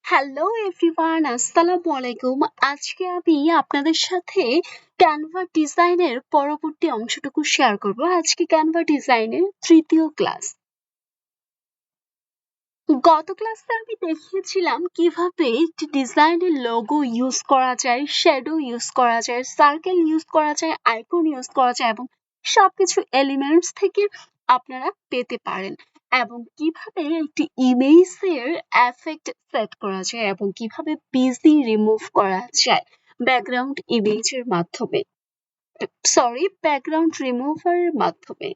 Hello everyone, আসসালামু আলাইকুম। আজকে আমি আপনাদের সাথে ক্যানভা ডিজাইনের পরবর্তী অংশটুকু শেয়ার করব। আজকে ক্যানভা ডিজাইনের তৃতীয় ক্লাস। গত ক্লাসে আমি দেখিয়েছিলাম কিভাবে একটি ডিজাইনের লোগো ইউজ করা যায়, শ্যাডো ইউজ করা যায়, সার্কেল ইউজ করা যায়, আইকন ইউজ করা যায় এবং সবকিছু এলিমেন্টস থেকে আপনারা পেতে পারেন এবং কিভাবে একটি ইমেজের এফেক্ট সেট করা যায় এবং কিভাবে বিজি রিমুভ করা যায় ব্যাকগ্রাউন্ড ইমেজের মাধ্যমে, ব্যাকগ্রাউন্ড রিমুভারের মাধ্যমে।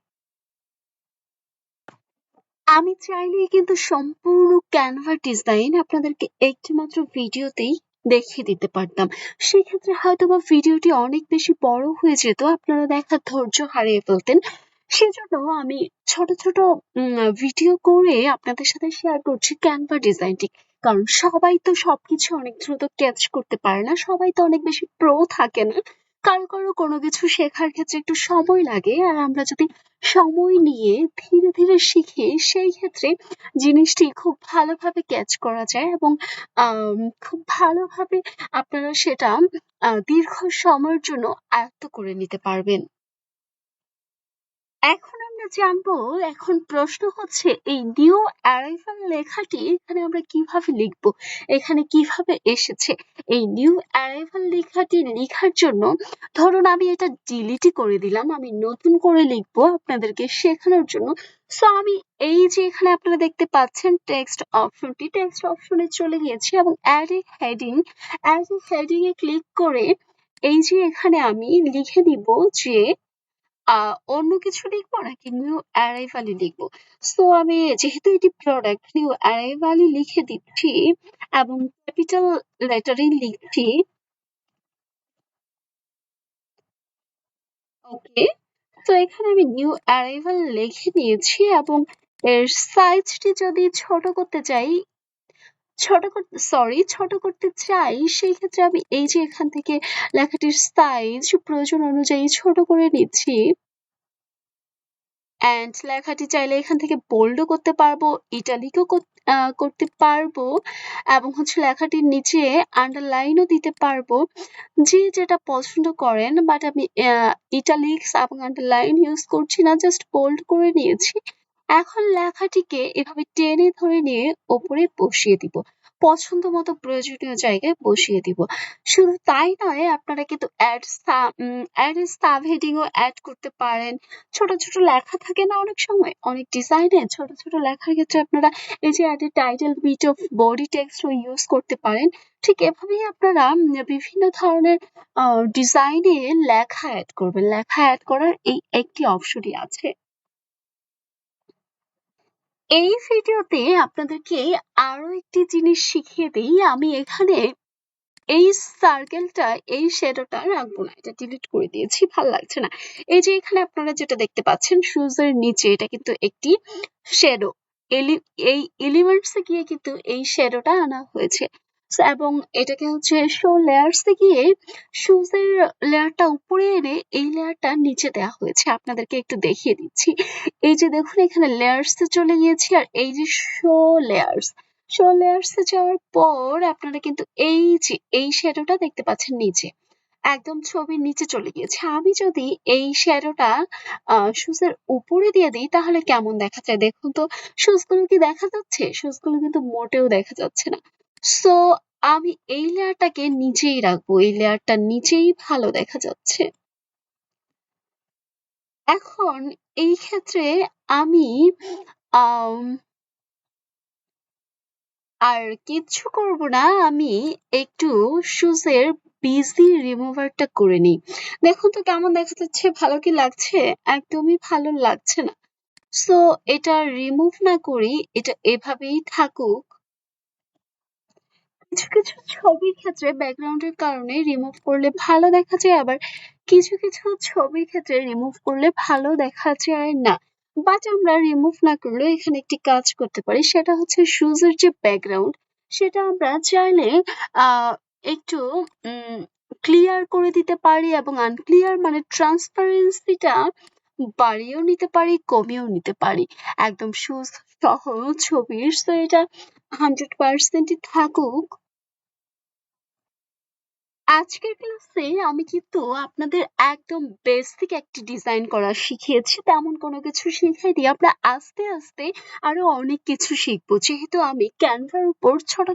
আমি চাইলেই কিন্তু সম্পূর্ণ ক্যানভা ডিজাইন আপনাদেরকে একটি মাত্র ভিডিওতেই দেখিয়ে দিতে পারতাম। সেক্ষেত্রে হয়তোবা ভিডিওটি অনেক বেশি বড় হয়ে যেত, আপনারা দেখার ধৈর্য হারিয়ে ফেলতেন। সেজন্য আমি ছোট ছোট ভিডিও করে আপনাদের সাথে শেয়ার করছি ক্যানভা ডিজাইনটি। কারণ সবাই তো সবকিছু অনেক দ্রুত ক্যাচ করতে পারে না, সবাই তো অনেক বেশি প্রো থাকে না। কারো কারো কোনো কিছু শেখার ক্ষেত্রে একটু সময় লাগে, আর আমরা যদি সময় নিয়ে ধীরে ধীরে শিখি সেই ক্ষেত্রে জিনিসটি খুব ভালোভাবে ক্যাচ করা যায় এবং খুব ভালোভাবে আপনারা সেটা দীর্ঘ সময়ের জন্য আয়ত্ত করে নিতে পারবেন। এখন আমরা জানবো, এখন প্রশ্ন হচ্ছে এই নিউ অ্যারাইভাল লেখাটি এখানে আমরা কিভাবে লিখব, এখানে কিভাবে এসেছে। এই নিউ অ্যারাইভাল লেখাটি লেখার জন্য ধরুন আমি এটা ডিলিটই করে দিলাম, আমি নতুন করে লিখবো আপনাদেরকে শেখানোর জন্য। সো আমি এই যে এখানে আপনারা দেখতে পাচ্ছেন টেক্সট অপশনটি, টেক্সট অপশনে চলে গিয়েছি এবং অ্যাড এ হেডিং এ ক্লিক করে এই যে এখানে আমি লিখে দিব যে অন্য কিছু লিখবো নাকি নিউ অ্যারাইভালই লিখবো। সো আমি যেহেতু এটি প্রোডাক্ট, নিউ অ্যারাইভালই লিখে দিচ্ছি এবং ক্যাপিটাল লেটারে লিখছি। ওকে, তো এখানে আমি নিউ অ্যারাইভাল লিখে নিয়েছি এবং এর সাইজটি যদি ছোট করতে চাই সেই ক্ষেত্রে আমি এই যে এখান থেকে লেখাটির সাইজ প্রয়োজন অনুযায়ী ছোট করে নিচ্ছি। অ্যান্ড লেখাটি চাইলে এখান থেকে বোল্ডও করতে পারবো, ইটালিকও করতে পারবো এবং হচ্ছে লেখাটির নিচে আন্ডারলাইনও দিতে পারবো, যে যেটা পছন্দ করেন। বাট আমি ইটালিক্স এবং আন্ডারলাইন ইউজ করছি না, জাস্ট বোল্ড করে নিয়েছি। এখন লেখাটিকে এভাবে টেনে ধরে নিয়ে ওপরে বসিয়ে দিব, পছন্দ মতো প্রয়োজনীয় জায়গায় বসিয়ে দিব। শুধু তাই নয়, আপনারা কিন্তু অ্যাড সাব হেডিংও অ্যাড করতে পারেন। ছোট ছোট লেখা থাকে না অনেক সময়, অনেক ডিজাইনে ছোট ছোট লেখার ক্ষেত্রে আপনারা এই যে ad title bit of body টেক্সটও ইউজ করতে পারেন। ঠিক এভাবেই আপনারা বিভিন্ন ধরনের ডিজাইনে লেখা অ্যাড করবেন। লেখা অ্যাড করার এই একটি অপশনই আছে। এই ভিডিওতে আপনাদেরকে আরো একটি জিনিস শিখিয়ে দিই। আমি এখানে এই সার্কেলটা, এই শ্যাডোটা রাখবো না, এটা ডিলিট করে দিয়েছি, ভাল লাগছে না। এই যে এখানে আপনারা যেটা দেখতে পাচ্ছেন শুজের নিচে, এটা কিন্তু একটি শ্যাডো। এই এলিমেন্টস এ গিয়ে কিন্তু এই শ্যাডোটা আনা হয়েছে এবং এটাকে হচ্ছে শো লেয়ার্স এ গিয়ে শুজের লেয়ারটা উপরে এনে এই লেয়ারটা নিচে দেওয়া হয়েছে। আপনাদেরকে একটু দেখিয়ে দিচ্ছি। এই যে দেখুন এখানে লেয়ার্স এ চলে গিয়েছি আর এই যে শো লেয়ার্স এ যাওয়ার পর আপনারা কিন্তু এই যে এই শ্যাডোটা দেখতে পাচ্ছেন নিচে, একদম ছবির নিচে চলে গিয়েছে। আমি যদি এই শ্যাডোটা শুজের উপরে দিয়ে দিই তাহলে কেমন দেখা যায় দেখুন তো। শুজগুলো কি দেখা যাচ্ছে? শুজগুলো কিন্তু মোটেও দেখা যাচ্ছে না। সো আমি এই লেয়ারটাকে নিচেই রাখবো, এই লেয়ারটা নিচেই ভালো দেখা যাচ্ছে। এখন এই ক্ষেত্রে আমি আম আর কিচ্ছু করব না, আমি একটু শুজের বিজি রিমুভারটা করে নিই। দেখুন তো কেমন দেখা যাচ্ছে, ভালো কি লাগছে? একদমই ভালো লাগছে না। সো এটা রিমুভ না করি, এটা এভাবেই থাকুক। কিছু কিছু ছবির ক্ষেত্রে ব্যাকগ্রাউন্ডের কারণে রিমুভ করলে ভালো দেখা যায়, আবার কিছু কিছু ছবির ক্ষেত্রে রিমুভ করলে ভালো দেখা যায় না। বাট আমরা রিমুভ না করলেও এখানে একটি কাজ করতে পারি, সেটা হচ্ছে শুজের যে ব্যাকগ্রাউন্ড সেটা আমরা চাইলে একটু ক্লিয়ার করে দিতে পারি এবং আনক্লিয়ার মানে ট্রান্সপারেন্সিটা বাড়িয়েও নিতে পারি, কমিয়েও নিতে পারি। একদম সহ ছবির, তো এটা 100%ই থাকুক। আজকের ক্লাসে আমি কিন্তু আপনাদের একদম বেসিক একটি ডিজাইন করা শিখিয়েছি। তেমন কোনো কিছু শিখাইনি। আমরা আস্তে আস্তে আরো অনেক কিছু শিখবো। যেহেতু আমি ক্যানভার উপর ছোট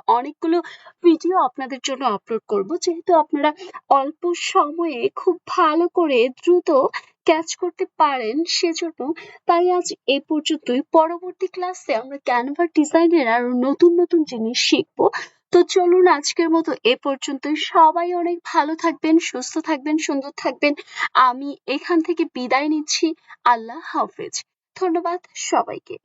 অনেকগুলো ভিডিও আপনাদের জন্য আপলোড করব। যেহেতু আপনারা অল্প সময়ে খুব ভালো করে দ্রুত ক্যাচ করতে পারেন সেজন্য। তাই আজ এ পর্যন্তই। পরবর্তী ক্লাসে আমরা ক্যানভা ডিজাইনের আরো নতুন জিনিস শিখবো। তো চলুন আজকের মতো এ পর্যন্তই। সবাই অনেক ভালো থাকবেন, সুস্থ থাকবেন, সুন্দর থাকবেন। আমি এখান থেকে বিদায় নিচ্ছি। আল্লাহ হাফেজ। ধন্যবাদ সবাইকে।